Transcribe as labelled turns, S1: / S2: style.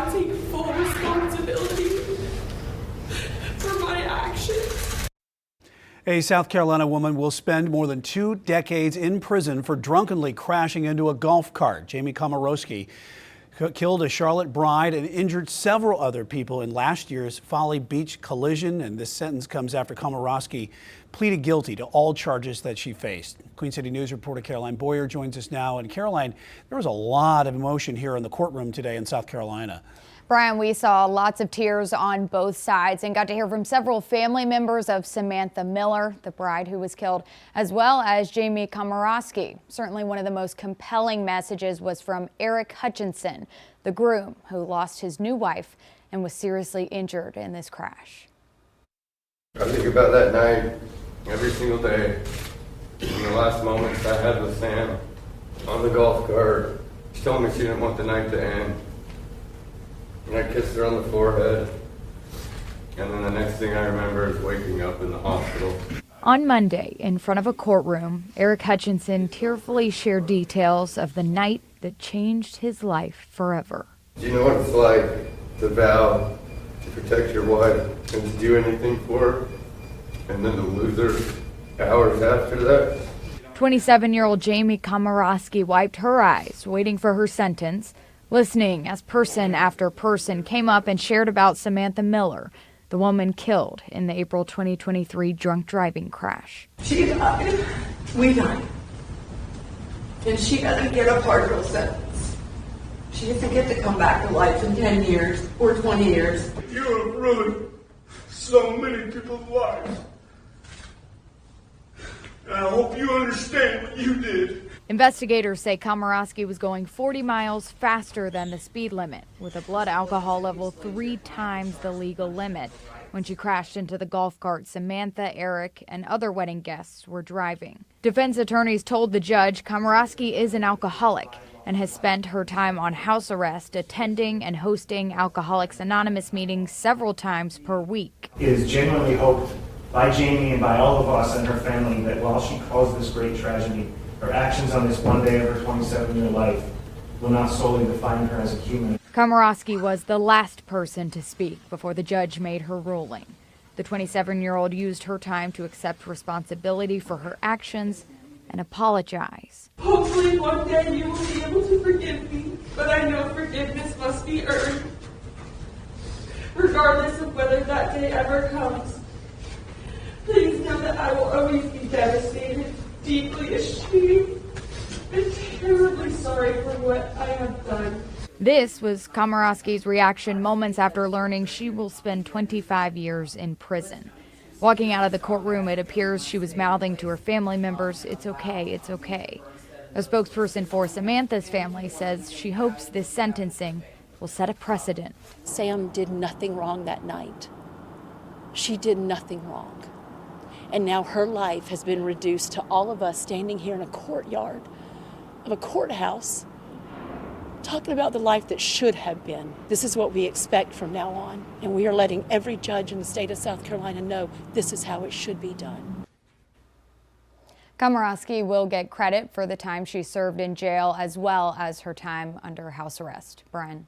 S1: not take full responsibility for my actions.
S2: A South Carolina woman will spend more than 2 decades in prison for drunkenly crashing into a golf cart. Jamie Komoroski killed a Charlotte bride and injured several other people in last year's Folly Beach collision, and this sentence comes after Komoroski pleaded guilty to all charges that she faced. Queen City News reporter Caroline Boyer joins us now. And Caroline, there was a lot of emotion here in the courtroom today in South Carolina.
S3: Brian, we saw lots of tears on both sides and got to hear from several family members of Samantha Miller, the bride who was killed, as well as Jamie Komoroski. Certainly one of the most compelling messages was from Eric Hutchinson, the groom who lost his new wife and was seriously injured in this crash.
S4: I think about that night every single day. In the last moments I had with Sam on the golf cart, she told me she didn't want the night to end. And I kissed her on the forehead. And then the next thing I remember is waking up in the hospital.
S3: On Monday, in front of a courtroom, Eric Hutchinson tearfully shared details of the night that changed his life forever.
S4: Do you know what it's like to vow to protect your wife and to do anything for her, and then to lose her hours after that?
S3: 27-year-old Jamie Komoroski wiped her eyes, waiting for her sentence, listening as person after person came up and shared about Samantha Miller, the woman killed in the April 2023 drunk driving crash.
S1: She died. We died. And she doesn't get a partial sentence. She doesn't get to come back to life in 10 years or 20 years.
S5: You have ruined so many people's lives. And I hope you understand what you did.
S3: Investigators say Komoroski was going 40 miles faster than the speed limit, with a blood alcohol level 3 times the legal limit. When she crashed into the golf cart, Samantha, Eric, and other wedding guests were driving. Defense attorneys told the judge Komoroski is an alcoholic and has spent her time on house arrest, attending and hosting Alcoholics Anonymous meetings several times per week.
S6: It is genuinely hoped by Jamie and by all of us and her family that while she caused this great tragedy, her actions on this one day of her 27-year life will not solely define her as a human.
S3: Komoroski was the last person to speak before the judge made her ruling. The 27-year-old used her time to accept responsibility for her actions and apologize.
S1: Hopefully one day you will be able to forgive me, but I know forgiveness must be earned, regardless of whether that day ever comes. Please know that I will always be devastated, deeply ashamed, and terribly sorry for what I have done.
S3: This was Komoroski's reaction moments after learning she will spend 25 years in prison. Walking out of the courtroom, it appears she was mouthing to her family members, "It's okay, it's okay." A spokesperson for Samantha's family says she hopes this sentencing will set a precedent.
S7: Sam did nothing wrong that night. She did nothing wrong. And now her life has been reduced to all of us standing here in a courtyard of a courthouse talking about the life that should have been. This is what we expect from now on, and we are letting every judge in the state of South Carolina know this is how it should be done.
S3: Komoroski will get credit for the time she served in jail as well as her time under house arrest. Brian.